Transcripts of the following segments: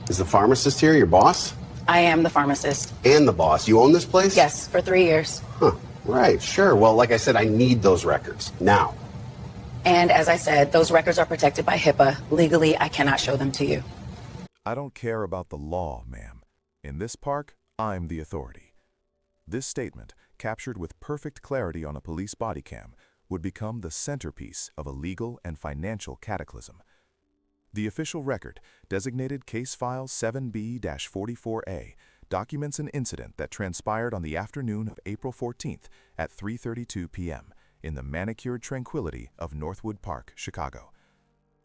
Is the pharmacist here your boss? I am the pharmacist. And the boss. You own this place? Yes, for 3 years. Huh. Right, sure. Well, like I said, I need those records. Now. And as I said, those records are protected by HIPAA. Legally, I cannot show them to you. I don't care about the law, ma'am. In this park, I'm the authority. This statement, captured with perfect clarity on a police body cam, would become the centerpiece of a legal and financial cataclysm. The official record, designated Case File 7B-44A, documents an incident that transpired on the afternoon of April 14th at 3:32 p.m. in the manicured tranquility of Northwood Park, Chicago.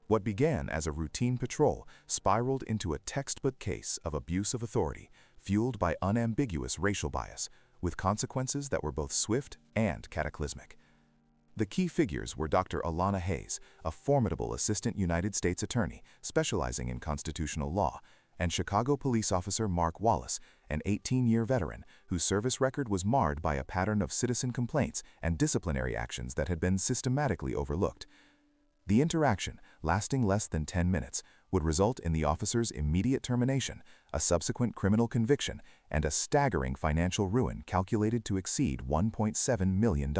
What began as a routine patrol spiraled into a textbook case of abuse of authority, fueled by unambiguous racial bias, with consequences that were both swift and cataclysmic. The key figures were Dr. Alana Hayes, a formidable assistant United States attorney specializing in constitutional law, and Chicago police officer Mark Wallace, an 18-year veteran whose service record was marred by a pattern of citizen complaints and disciplinary actions that had been systematically overlooked. The interaction, lasting less than 10 minutes, would result in the officer's immediate termination, a subsequent criminal conviction, and a staggering financial ruin calculated to exceed $1.7 million.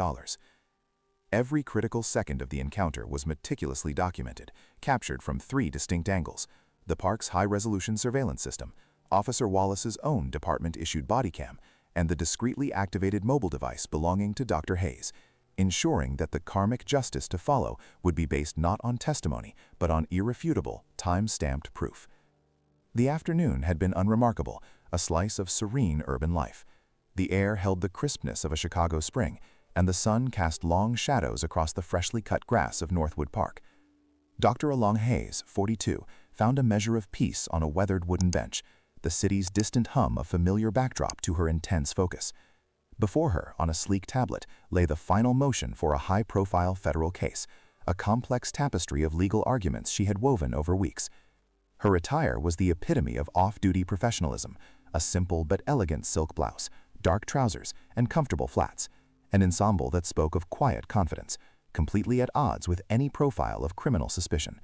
Every critical second of the encounter was meticulously documented, captured from 3 distinct angles: the park's high-resolution surveillance system, Officer Wallace's own department-issued body cam, and the discreetly activated mobile device belonging to Dr. Hayes, ensuring that the karmic justice to follow would be based not on testimony, but on irrefutable, time-stamped proof. The afternoon had been unremarkable, a slice of serene urban life. The air held the crispness of a Chicago spring, and the sun cast long shadows across the freshly cut grass of Northwood Park. Dr. Alana Hayes, 42, found a measure of peace on a weathered wooden bench, the city's distant hum a familiar backdrop to her intense focus. Before her, on a sleek tablet, lay the final motion for a high-profile federal case, a complex tapestry of legal arguments she had woven over weeks. Her attire was the epitome of off-duty professionalism, a simple but elegant silk blouse, dark trousers, and comfortable flats, an ensemble that spoke of quiet confidence, completely at odds with any profile of criminal suspicion.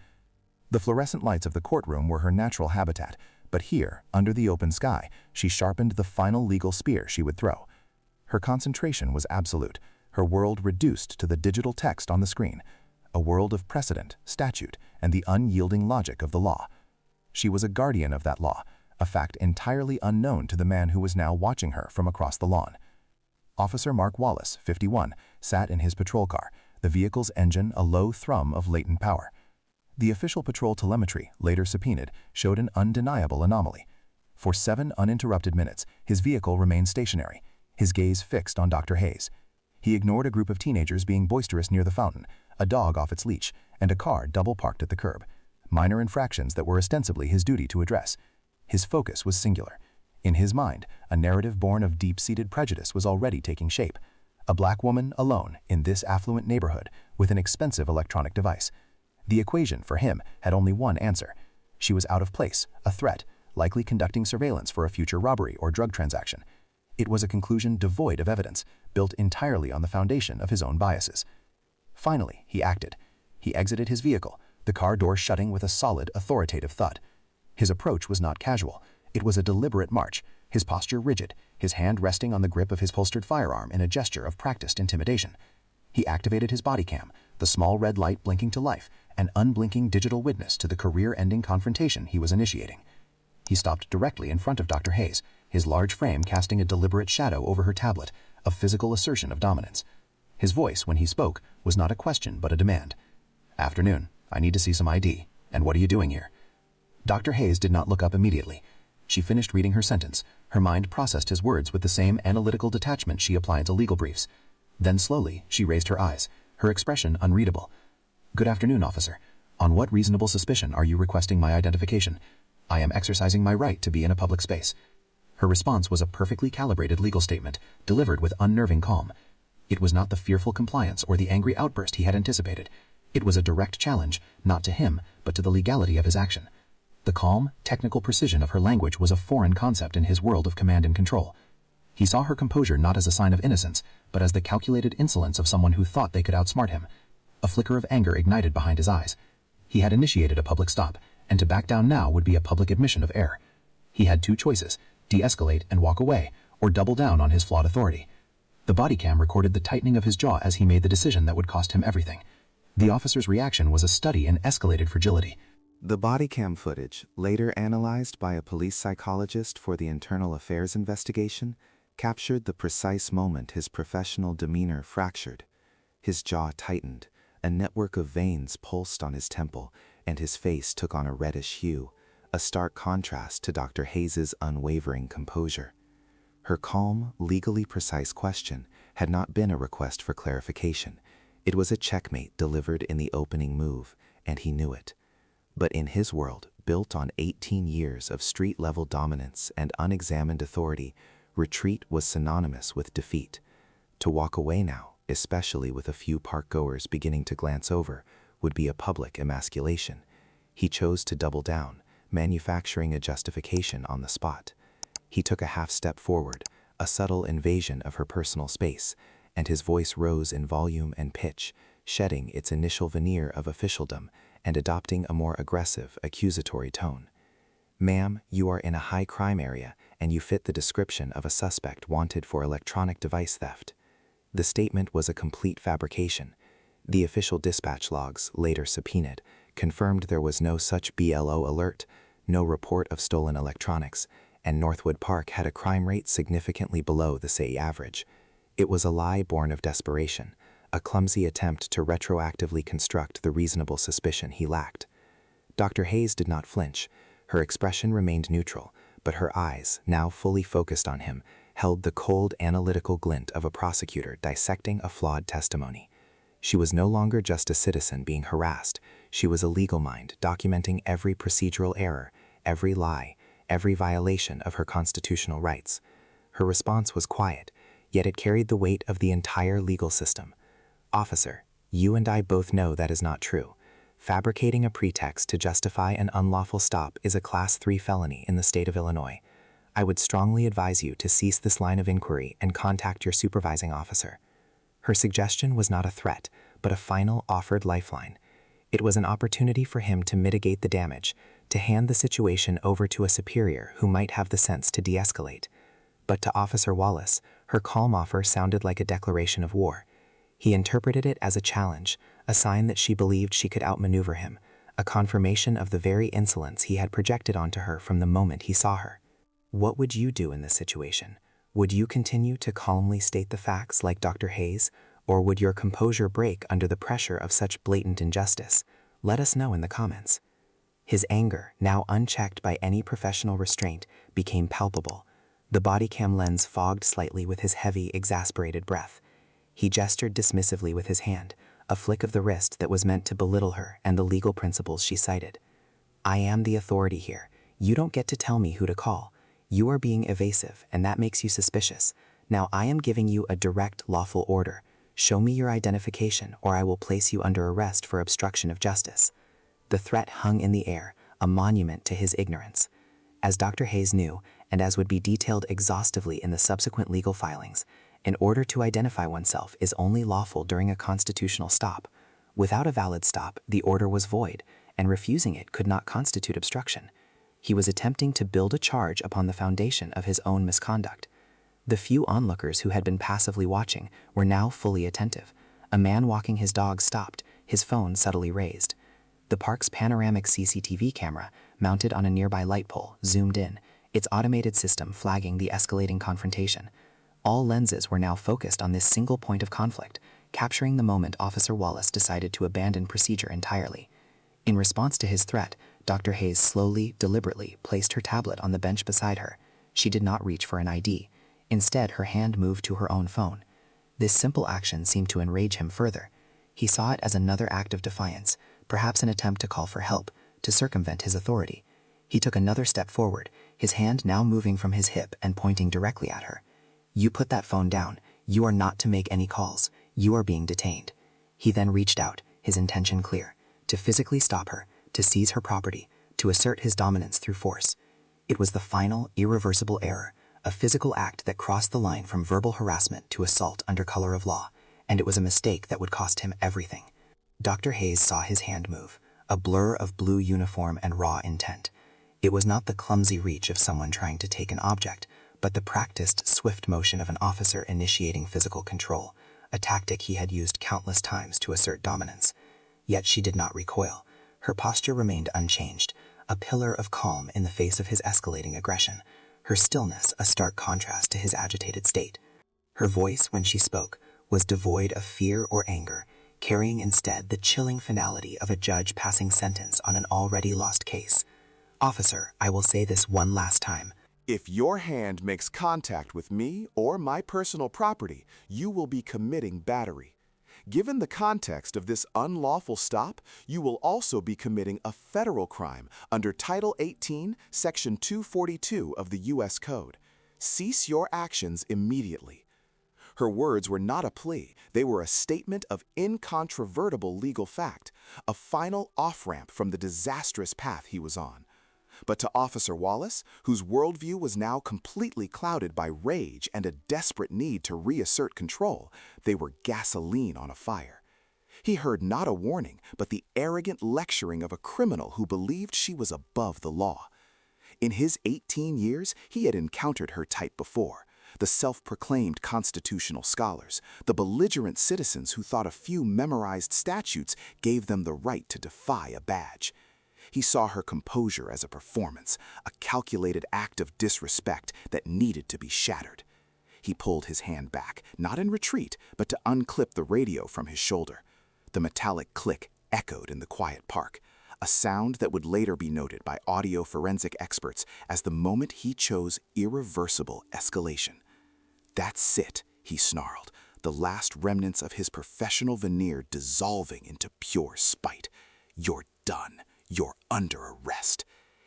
The fluorescent lights of the courtroom were her natural habitat, but here, under the open sky, she sharpened the final legal spear she would throw. Her concentration was absolute, her world reduced to the digital text on the screen, a world of precedent, statute, and the unyielding logic of the law. She was a guardian of that law, a fact entirely unknown to the man who was now watching her from across the lawn. Officer Mark Wallace, 51, sat in his patrol car, the vehicle's engine a low thrum of latent power. The official patrol telemetry, later subpoenaed, showed an undeniable anomaly. For 7 uninterrupted minutes, his vehicle remained stationary, his gaze fixed on Dr. Hayes. He ignored a group of teenagers being boisterous near the fountain, a dog off its leash, and a car double-parked at the curb. Minor infractions that were ostensibly his duty to address. His focus was singular. In his mind, a narrative born of deep-seated prejudice was already taking shape. A black woman alone in this affluent neighborhood with an expensive electronic device. The equation, for him, had only one answer. She was out of place, a threat, likely conducting surveillance for a future robbery or drug transaction. It was a conclusion devoid of evidence, built entirely on the foundation of his own biases. Finally, he acted. He exited his vehicle, the car door shutting with a solid, authoritative thud. His approach was not casual. It was a deliberate march, his posture rigid, his hand resting on the grip of his holstered firearm in a gesture of practiced intimidation. He activated his body cam, the small red light blinking to life, an unblinking digital witness to the career-ending confrontation he was initiating. He stopped directly in front of Dr. Hayes, his large frame casting a deliberate shadow over her tablet, a physical assertion of dominance. His voice, when he spoke, was not a question but a demand. "Afternoon. I need to see some ID. And what are you doing here?" Dr. Hayes did not look up immediately. She finished reading her sentence. Her mind processed his words with the same analytical detachment she applied to legal briefs. Then slowly, she raised her eyes, her expression unreadable. "Good afternoon, officer. On what reasonable suspicion are you requesting my identification? I am exercising my right to be in a public space." Her response was a perfectly calibrated legal statement, delivered with unnerving calm. It was not the fearful compliance or the angry outburst he had anticipated. It was a direct challenge, not to him, but to the legality of his action. The calm, technical precision of her language was a foreign concept in his world of command and control. He saw her composure not as a sign of innocence, but as the calculated insolence of someone who thought they could outsmart him. A flicker of anger ignited behind his eyes. He had initiated a public stop, and to back down now would be a public admission of error. He had two choices: de-escalate and walk away, or double down on his flawed authority. The body cam recorded the tightening of his jaw as he made the decision that would cost him everything. The officer's reaction was a study in escalated fragility. The body cam footage, later analyzed by a police psychologist for the internal affairs investigation, captured the precise moment his professional demeanor fractured. His jaw tightened, a network of veins pulsed on his temple, and his face took on a reddish hue, a stark contrast to Dr. Hayes' unwavering composure. Her calm, legally precise question had not been a request for clarification. It was a checkmate delivered in the opening move, and he knew it. But in his world, built on 18 years of street-level dominance and unexamined authority, retreat was synonymous with defeat. To walk away now, especially with a few park-goers beginning to glance over, would be a public emasculation. He chose to double down, manufacturing a justification on the spot. He took a half step forward, a subtle invasion of her personal space, and his voice rose in volume and pitch, shedding its initial veneer of officialdom and adopting a more aggressive, accusatory tone. "Ma'am, you are in a high-crime area, and you fit the description of a suspect wanted for electronic device theft." The statement was a complete fabrication. The official dispatch logs, later subpoenaed, confirmed there was no such BLO alert, no report of stolen electronics, and Northwood Park had a crime rate significantly below the city average. It was a lie born of desperation, a clumsy attempt to retroactively construct the reasonable suspicion he lacked. Dr. Hayes did not flinch. Her expression remained neutral, but her eyes, now fully focused on him, held the cold, analytical glint of a prosecutor dissecting a flawed testimony. She was no longer just a citizen being harassed. She was a legal mind documenting every procedural error, every lie, every violation of her constitutional rights. Her response was quiet, yet it carried the weight of the entire legal system. "Officer, you and I both know that is not true. Fabricating a pretext to justify an unlawful stop is a Class 3 felony in the state of Illinois. I would strongly advise you to cease this line of inquiry and contact your supervising officer." Her suggestion was not a threat, but a final offered lifeline. It was an opportunity for him to mitigate the damage, to hand the situation over to a superior who might have the sense to de-escalate. But to Officer Wallace, her calm offer sounded like a declaration of war. He interpreted it as a challenge, a sign that she believed she could outmaneuver him, a confirmation of the very insolence he had projected onto her from the moment he saw her. What would you do in this situation? Would you continue to calmly state the facts like Dr. Hayes, or would your composure break under the pressure of such blatant injustice? Let us know in the comments. His anger, now unchecked by any professional restraint, became palpable. The body cam lens fogged slightly with his heavy, exasperated breath. He gestured dismissively with his hand, a flick of the wrist that was meant to belittle her and the legal principles she cited. "I am the authority here. You don't get to tell me who to call. You are being evasive, and that makes you suspicious. Now I am giving you a direct, lawful order. Show me your identification, or I will place you under arrest for obstruction of justice." The threat hung in the air, a monument to his ignorance. As Dr. Hayes knew, and as would be detailed exhaustively in the subsequent legal filings, an order to identify oneself is only lawful during a constitutional stop. Without a valid stop, the order was void, and refusing it could not constitute obstruction. He was attempting to build a charge upon the foundation of his own misconduct. The few onlookers who had been passively watching were now fully attentive. A man walking his dog stopped, his phone subtly raised. The park's panoramic CCTV camera, mounted on a nearby light pole, zoomed in, its automated system flagging the escalating confrontation. All lenses were now focused on this single point of conflict, capturing the moment Officer Wallace decided to abandon procedure entirely. In response to his threat, Dr. Hayes slowly, deliberately placed her tablet on the bench beside her. She did not reach for an ID. Instead, her hand moved to her own phone. This simple action seemed to enrage him further. He saw it as another act of defiance, perhaps an attempt to call for help, to circumvent his authority. He took another step forward, his hand now moving from his hip and pointing directly at her. "You put that phone down. You are not to make any calls. You are being detained." He then reached out, his intention clear, to physically stop her, to seize her property, to assert his dominance through force. It was the final, irreversible error, a physical act that crossed the line from verbal harassment to assault under color of law, and it was a mistake that would cost him everything. Dr. Hayes saw his hand move, a blur of blue uniform and raw intent. It was not the clumsy reach of someone trying to take an object, but the practiced, swift motion of an officer initiating physical control, a tactic he had used countless times to assert dominance. Yet she did not recoil. Her posture remained unchanged, a pillar of calm in the face of his escalating aggression, her stillness a stark contrast to his agitated state. Her voice, when she spoke, was devoid of fear or anger, carrying instead the chilling finality of a judge passing sentence on an already lost case. "Officer, I will say this one last time. If your hand makes contact with me or my personal property, you will be committing battery. Given the context of this unlawful stop, you will also be committing a federal crime under Title 18, Section 242 of the U.S. Code. Cease your actions immediately." Her words were not a plea. They were a statement of incontrovertible legal fact, a final off-ramp from the disastrous path he was on. But to Officer Wallace, whose worldview was now completely clouded by rage and a desperate need to reassert control, they were gasoline on a fire. He heard not a warning, but the arrogant lecturing of a criminal who believed she was above the law. In his 18 years, he had encountered her type before. The self-proclaimed constitutional scholars, the belligerent citizens who thought a few memorized statutes gave them the right to defy a badge. He saw her composure as a performance, a calculated act of disrespect that needed to be shattered. He pulled his hand back, not in retreat, but to unclip the radio from his shoulder. The metallic click echoed in the quiet park, a sound that would later be noted by audio forensic experts as the moment he chose irreversible escalation. "That's it," he snarled, the last remnants of his professional veneer dissolving into pure spite. "You're done. You're under arrest."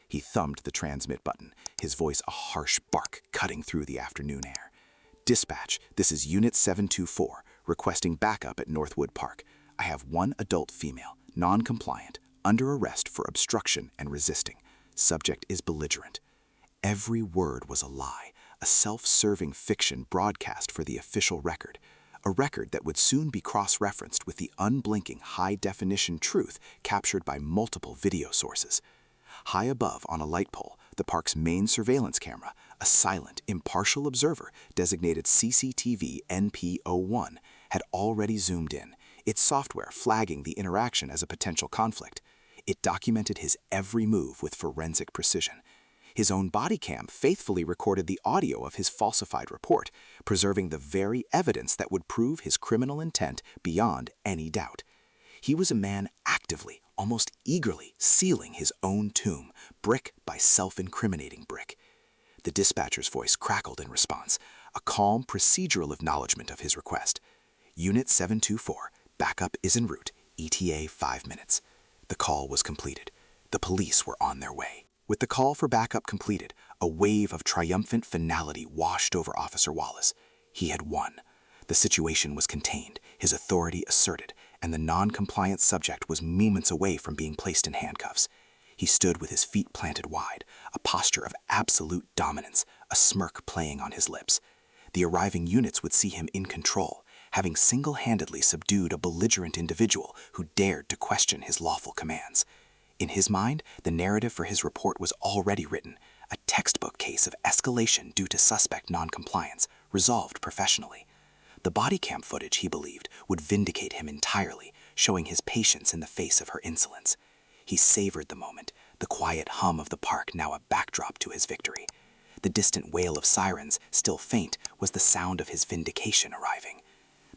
He thumbed the transmit button, his voice a harsh bark cutting through the afternoon air. "Dispatch, this is Unit 724, requesting backup at Northwood Park. I have one adult female, non-compliant, under arrest for obstruction and resisting. Subject is belligerent." Every word was a lie, a self-serving fiction broadcast for the official record, a record that would soon be cross-referenced with the unblinking high-definition truth captured by multiple video sources. High above on a light pole, the park's main surveillance camera, a silent, impartial observer designated CCTV NP01, had already zoomed in, its software flagging the interaction as a potential conflict. It documented his every move with forensic precision. His own body cam faithfully recorded the audio of his falsified report, preserving the very evidence that would prove his criminal intent beyond any doubt. He was a man actively, almost eagerly, sealing his own tomb, brick by self-incriminating brick. The dispatcher's voice crackled in response, a calm procedural acknowledgement of his request. "Unit 724, backup is en route, ETA 5 minutes." The call was completed. The police were on their way. With the call for backup completed, a wave of triumphant finality washed over Officer Wallace. He had won. The situation was contained, his authority asserted, and the non-compliant subject was moments away from being placed in handcuffs. He stood with his feet planted wide, a posture of absolute dominance, a smirk playing on his lips. The arriving units would see him in control, having single-handedly subdued a belligerent individual who dared to question his lawful commands. In his mind, the narrative for his report was already written, a textbook case of escalation due to suspect noncompliance, resolved professionally. The body cam footage, he believed, would vindicate him entirely, showing his patience in the face of her insolence. He savored the moment, the quiet hum of the park now a backdrop to his victory. The distant wail of sirens, still faint, was the sound of his vindication arriving.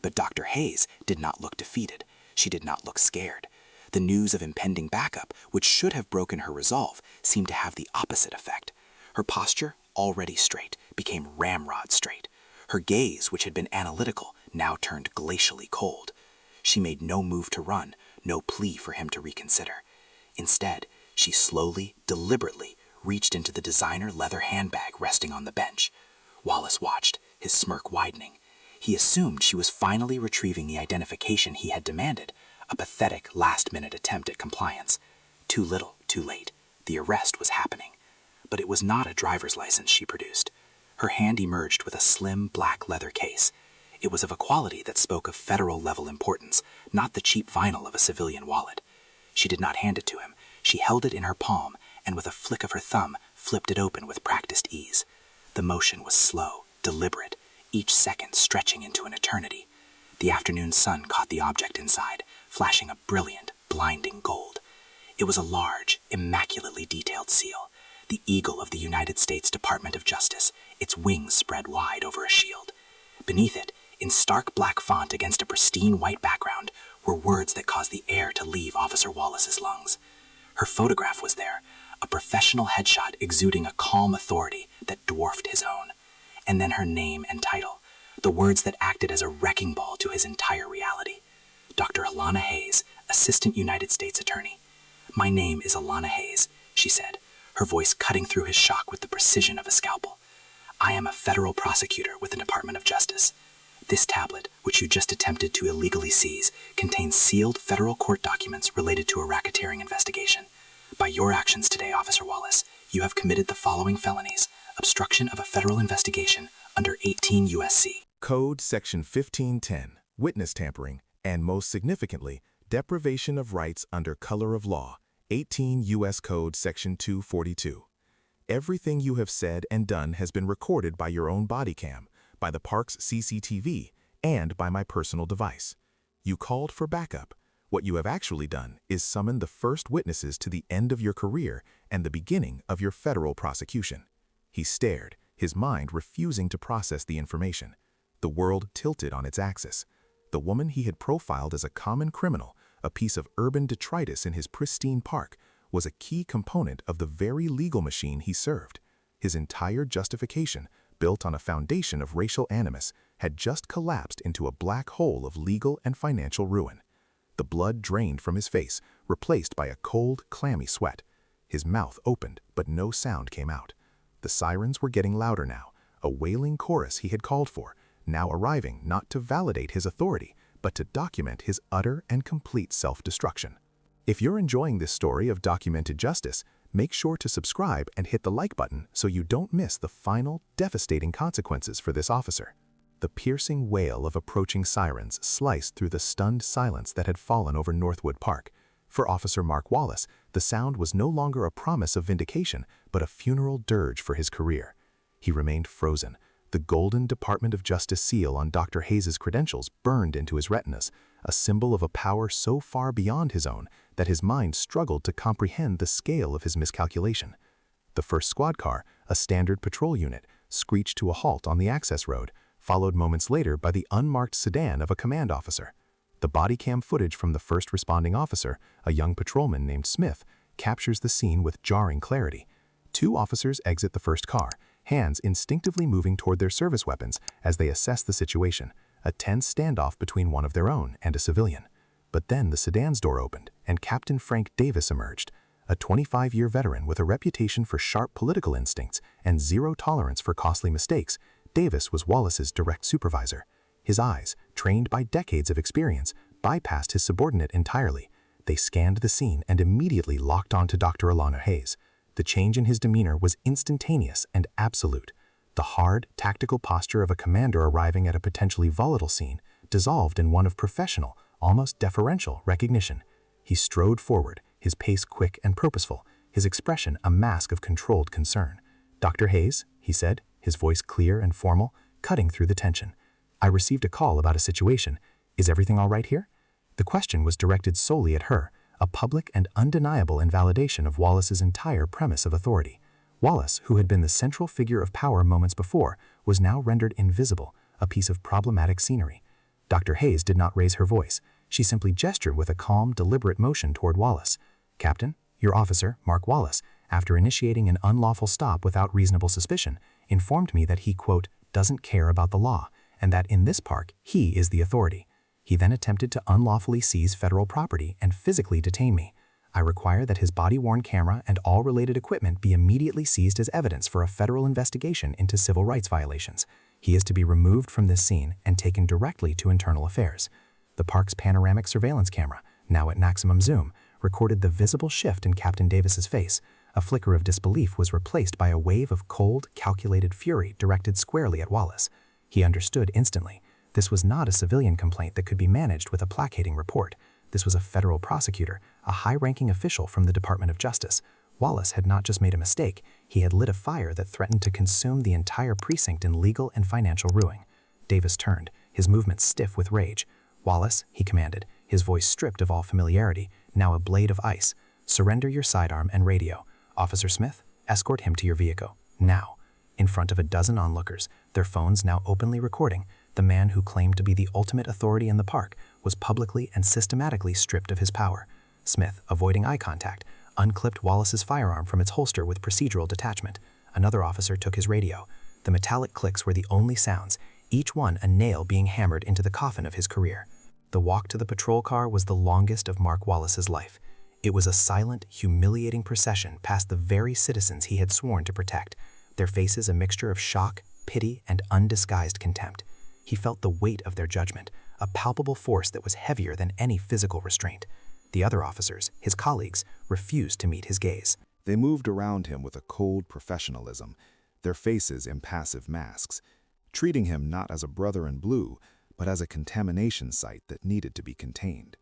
But Dr. Hayes did not look defeated. She did not look scared. The news of impending backup, which should have broken her resolve, seemed to have the opposite effect. Her posture, already straight, became ramrod straight. Her gaze, which had been analytical, now turned glacially cold. She made no move to run, no plea for him to reconsider. Instead, she slowly, deliberately, reached into the designer leather handbag resting on the bench. Wallace watched, his smirk widening. He assumed she was finally retrieving the identification he had demanded, a pathetic last-minute attempt at compliance. Too little, too late. The arrest was happening. But it was not a driver's license she produced. Her hand emerged with a slim black leather case. It was of a quality that spoke of federal-level importance, not the cheap vinyl of a civilian wallet. She did not hand it to him. She held it in her palm, and with a flick of her thumb flipped it open with practiced ease. The motion was slow, deliberate, each second stretching into an eternity. The afternoon sun caught the object inside, flashing a brilliant, blinding gold. It was a large, immaculately detailed seal, the eagle of the United States Department of Justice, its wings spread wide over a shield. Beneath it, in stark black font against a pristine white background, were words that caused the air to leave Officer Wallace's lungs. Her photograph was there, a professional headshot exuding a calm authority that dwarfed his own. And then her name and title, the words that acted as a wrecking ball to his entire reality. Dr. Alana Hayes, Assistant United States Attorney. "My name is Alana Hayes," she said, her voice cutting through his shock with the precision of a scalpel. "I am a federal prosecutor with the Department of Justice. This tablet, which you just attempted to illegally seize, contains sealed federal court documents related to a racketeering investigation. By your actions today, Officer Wallace, you have committed the following felonies: obstruction of a federal investigation under 18 U.S.C. Code Section 1510, witness tampering, and most significantly, deprivation of rights under color of law, 18 U.S. Code Section 242. Everything you have said and done has been recorded by your own body cam, by the park's CCTV, and by my personal device. You called for backup. What you have actually done is summon the first witnesses to the end of your career and the beginning of your federal prosecution." He stared, his mind refusing to process the information. The world tilted on its axis. The woman he had profiled as a common criminal, a piece of urban detritus in his pristine park, was a key component of the very legal machine he served. His entire justification, built on a foundation of racial animus, had just collapsed into a black hole of legal and financial ruin. The blood drained from his face, replaced by a cold, clammy sweat. His mouth opened, but no sound came out. The sirens were getting louder now, a wailing chorus he had called for, now arriving not to validate his authority, but to document his utter and complete self-destruction. If you're enjoying this story of documented justice, make sure to subscribe and hit the like button so you don't miss the final, devastating consequences for this officer. The piercing wail of approaching sirens sliced through the stunned silence that had fallen over Northwood Park. For Officer Mark Wallace, the sound was no longer a promise of vindication, but a funeral dirge for his career. He remained frozen. The golden Department of Justice seal on Dr. Hayes' credentials burned into his retinas, a symbol of a power so far beyond his own that his mind struggled to comprehend the scale of his miscalculation. The first squad car, a standard patrol unit, screeched to a halt on the access road, followed moments later by the unmarked sedan of a command officer. The body cam footage from the first responding officer, a young patrolman named Smith, captures the scene with jarring clarity. Two officers exit the first car, hands instinctively moving toward their service weapons as they assess the situation, a tense standoff between one of their own and a civilian. But then the sedan's door opened, and Captain Frank Davis emerged, a 25-year veteran with a reputation for sharp political instincts and zero tolerance for costly mistakes. Davis was Wallace's direct supervisor. His eyes, trained by decades of experience, bypassed his subordinate entirely. They scanned the scene and immediately locked on to Dr. Alana Hayes. The change in his demeanor was instantaneous and absolute. The hard, tactical posture of a commander arriving at a potentially volatile scene dissolved in one of professional, almost deferential recognition. He strode forward, his pace quick and purposeful, his expression a mask of controlled concern. "Dr. Hayes," he said, his voice clear and formal, cutting through the tension. "I received a call about a situation. Is everything all right here?" The question was directed solely at her, a public and undeniable invalidation of Wallace's entire premise of authority. Wallace, who had been the central figure of power moments before, was now rendered invisible, a piece of problematic scenery. Dr. Hayes did not raise her voice. She simply gestured with a calm, deliberate motion toward Wallace. "Captain, your officer, Mark Wallace, after initiating an unlawful stop without reasonable suspicion, informed me that he, quote, doesn't care about the law, and that in this park, he is the authority. He then attempted to unlawfully seize federal property and physically detain me. I require that his body-worn camera and all related equipment be immediately seized as evidence for a federal investigation into civil rights violations. He is to be removed from this scene and taken directly to internal affairs." The park's panoramic surveillance camera, now at maximum zoom, recorded the visible shift in Captain Davis's face. A flicker of disbelief was replaced by a wave of cold, calculated fury directed squarely at Wallace. He understood instantly. This was not a civilian complaint that could be managed with a placating report. This was a federal prosecutor, a high-ranking official from the Department of Justice. Wallace had not just made a mistake, he had lit a fire that threatened to consume the entire precinct in legal and financial ruin. Davis turned, his movements stiff with rage. "Wallace," he commanded, his voice stripped of all familiarity, now a blade of ice. "Surrender your sidearm and radio. Officer Smith, escort him to your vehicle. Now." In front of a dozen onlookers, their phones now openly recording, the man who claimed to be the ultimate authority in the park was publicly and systematically stripped of his power. Smith, avoiding eye contact, unclipped Wallace's firearm from its holster with procedural detachment. Another officer took his radio. The metallic clicks were the only sounds, each one a nail being hammered into the coffin of his career. The walk to the patrol car was the longest of Mark Wallace's life. It was a silent, humiliating procession past the very citizens he had sworn to protect, their faces a mixture of shock, pity, and undisguised contempt. He felt the weight of their judgment, a palpable force that was heavier than any physical restraint. The other officers, his colleagues, refused to meet his gaze. They moved around him with a cold professionalism, their faces impassive masks, treating him not as a brother in blue, but as a contamination site that needed to be contained.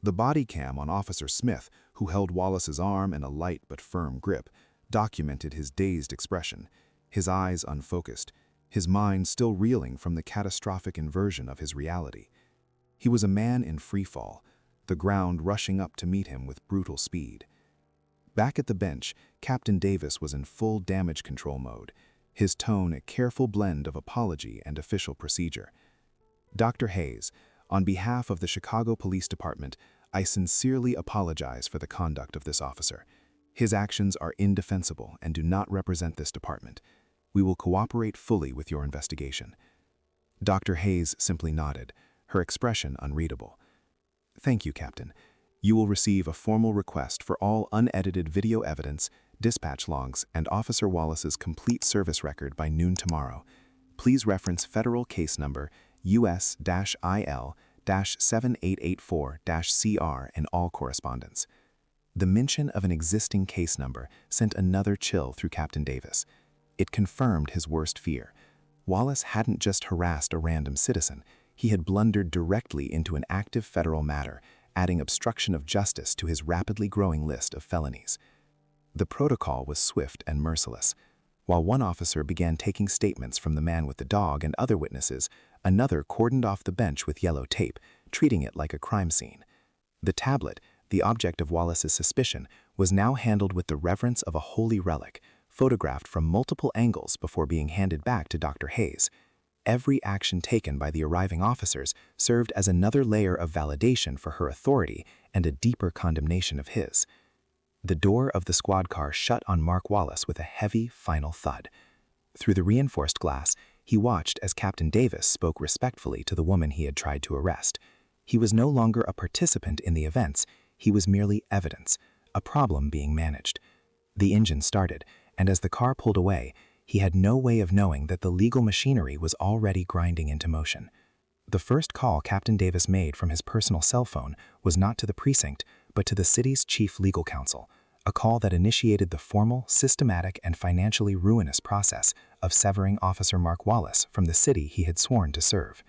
The body cam on Officer Smith, who held Wallace's arm in a light but firm grip, documented his dazed expression, his eyes unfocused, his mind still reeling from the catastrophic inversion of his reality. He was a man in freefall, the ground rushing up to meet him with brutal speed. Back at the bench, Captain Davis was in full damage control mode, his tone a careful blend of apology and official procedure. "Dr. Hayes, on behalf of the Chicago Police Department, I sincerely apologize for the conduct of this officer. His actions are indefensible and do not represent this department. We will cooperate fully with your investigation." Dr. Hayes simply nodded, her expression unreadable. "Thank you, Captain. You will receive a formal request for all unedited video evidence, dispatch logs, and Officer Wallace's complete service record by noon tomorrow. Please reference federal case number US-IL-7884-CR in all correspondence." The mention of an existing case number sent another chill through Captain Davis. It confirmed his worst fear. Wallace hadn't just harassed a random citizen, he had blundered directly into an active federal matter, adding obstruction of justice to his rapidly growing list of felonies. The protocol was swift and merciless. While one officer began taking statements from the man with the dog and other witnesses, another cordoned off the bench with yellow tape, treating it like a crime scene. The tablet, the object of Wallace's suspicion, was now handled with the reverence of a holy relic, photographed from multiple angles before being handed back to Dr. Hayes. Every action taken by the arriving officers served as another layer of validation for her authority and a deeper condemnation of his. The door of the squad car shut on Mark Wallace with a heavy, final thud. Through the reinforced glass, he watched as Captain Davis spoke respectfully to the woman he had tried to arrest. He was no longer a participant in the events, he was merely evidence, a problem being managed. The engine started, and as the car pulled away, he had no way of knowing that the legal machinery was already grinding into motion. The first call Captain Davis made from his personal cell phone was not to the precinct, but to the city's chief legal counsel, a call that initiated the formal, systematic, and financially ruinous process of severing Officer Mark Wallace from the city he had sworn to serve.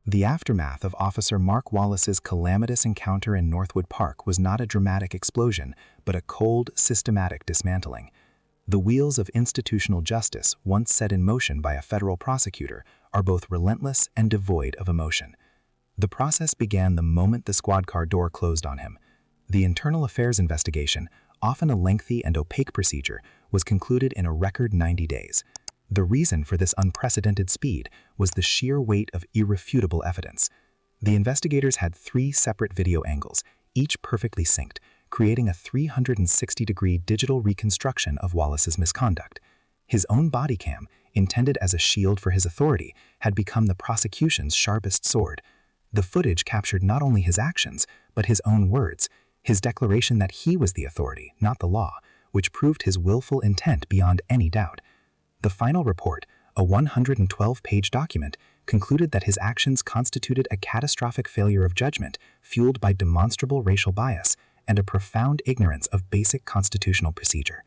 The aftermath of Officer Mark Wallace's calamitous encounter in Northwood Park was not a dramatic explosion, but a cold, systematic dismantling. The wheels of institutional justice, once set in motion by a federal prosecutor, are both relentless and devoid of emotion. The process began the moment the squad car door closed on him. The internal affairs investigation, often a lengthy and opaque procedure, was concluded in a record 90 days. The reason for this unprecedented speed was the sheer weight of irrefutable evidence. The investigators had 3 separate video angles, each perfectly synced, creating a 360-degree digital reconstruction of Wallace's misconduct. His own body cam, intended as a shield for his authority, had become the prosecution's sharpest sword. The footage captured not only his actions, but his own words, his declaration that he was the authority, not the law, which proved his willful intent beyond any doubt. The final report, a 112-page document, concluded that his actions constituted a catastrophic failure of judgment fueled by demonstrable racial bias and a profound ignorance of basic constitutional procedure.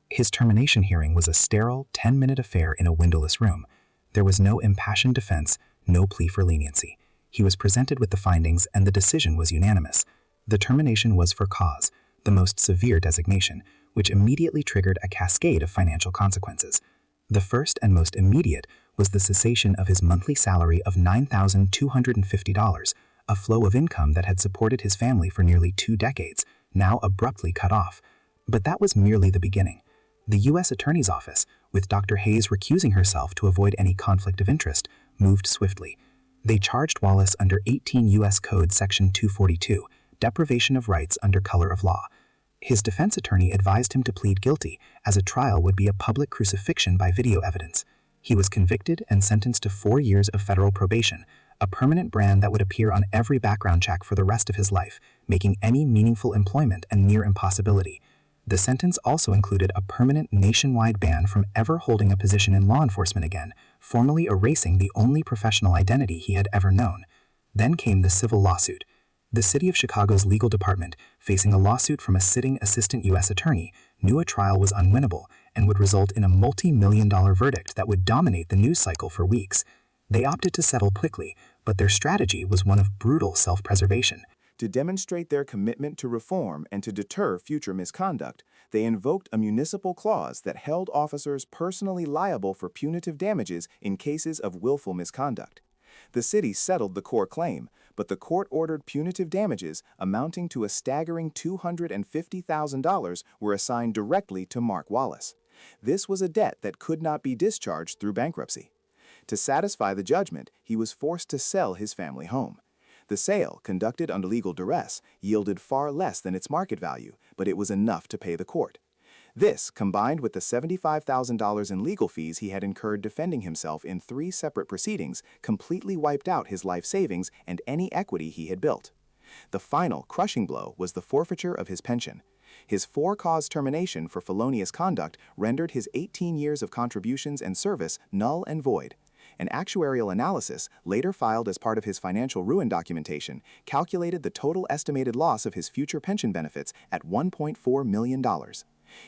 His termination hearing was a sterile, 10-minute affair in a windowless room. There was no impassioned defense, no plea for leniency. He was presented with the findings and the decision was unanimous. The termination was for cause, the most severe designation, which immediately triggered a cascade of financial consequences. The first and most immediate was the cessation of his monthly salary of $9,250, a flow of income that had supported his family for nearly 2 decades, now abruptly cut off. But that was merely the beginning. The U.S. Attorney's Office, with Dr. Hayes recusing herself to avoid any conflict of interest, moved swiftly. They charged Wallace under 18 U.S. Code Section 242, deprivation of rights under color of law. His defense attorney advised him to plead guilty, as a trial would be a public crucifixion by video evidence. He was convicted and sentenced to 4 years of federal probation, a permanent brand that would appear on every background check for the rest of his life, making any meaningful employment a near impossibility. The sentence also included a permanent nationwide ban from ever holding a position in law enforcement again, formally erasing the only professional identity he had ever known. Then came the civil lawsuit. The City of Chicago's legal department, facing a lawsuit from a sitting assistant U.S. attorney, knew a trial was unwinnable and would result in a multi-million-dollar verdict that would dominate the news cycle for weeks. They opted to settle quickly, but their strategy was one of brutal self-preservation. To demonstrate their commitment to reform and to deter future misconduct, they invoked a municipal clause that held officers personally liable for punitive damages in cases of willful misconduct. The city settled the core claim, but the court ordered punitive damages amounting to a staggering $250,000 were assigned directly to Mark Wallace. This was a debt that could not be discharged through bankruptcy. To satisfy the judgment, he was forced to sell his family home. The sale, conducted under legal duress, yielded far less than its market value, but it was enough to pay the court. This, combined with the $75,000 in legal fees he had incurred defending himself in 3 separate proceedings, completely wiped out his life savings and any equity he had built. The final, crushing blow was the forfeiture of his pension. His for-cause termination for felonious conduct rendered his 18 years of contributions and service null and void. An actuarial analysis, later filed as part of his financial ruin documentation, calculated the total estimated loss of his future pension benefits at $1.4 million.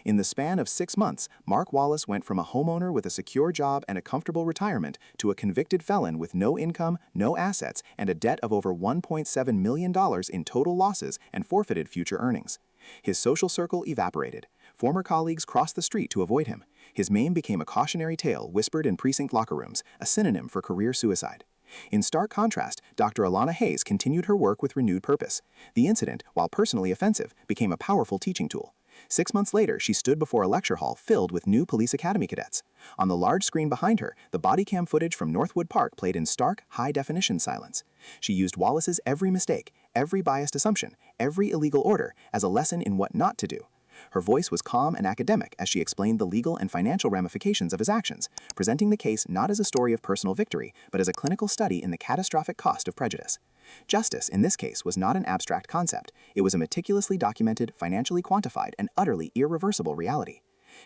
In the span of 6 months, Mark Wallace went from a homeowner with a secure job and a comfortable retirement to a convicted felon with no income, no assets, and a debt of over $1.7 million in total losses and forfeited future earnings. His social circle evaporated. Former colleagues crossed the street to avoid him. His name became a cautionary tale whispered in precinct locker rooms, a synonym for career suicide. In stark contrast, Dr. Alana Hayes continued her work with renewed purpose. The incident, while personally offensive, became a powerful teaching tool. 6 months later, she stood before a lecture hall filled with new police academy cadets. On the large screen behind her, the body cam footage from Northwood Park played in stark, high-definition silence. She used Wallace's every mistake, every biased assumption, every illegal order as a lesson in what not to do. Her voice was calm and academic as she explained the legal and financial ramifications of his actions, presenting the case not as a story of personal victory, but as a clinical study in the catastrophic cost of prejudice. Justice, in this case, was not an abstract concept. It was a meticulously documented, financially quantified, and utterly irreversible reality.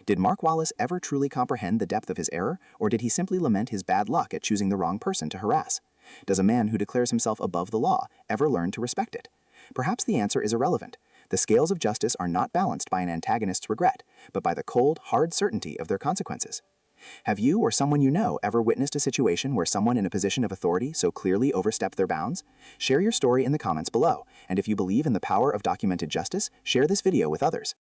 Did Mark Wallace ever truly comprehend the depth of his error, or did he simply lament his bad luck at choosing the wrong person to harass? Does a man who declares himself above the law ever learn to respect it? Perhaps the answer is irrelevant. The scales of justice are not balanced by an antagonist's regret, but by the cold, hard certainty of their consequences. Have you or someone you know ever witnessed a situation where someone in a position of authority so clearly overstepped their bounds? Share your story in the comments below, and if you believe in the power of documented justice, share this video with others.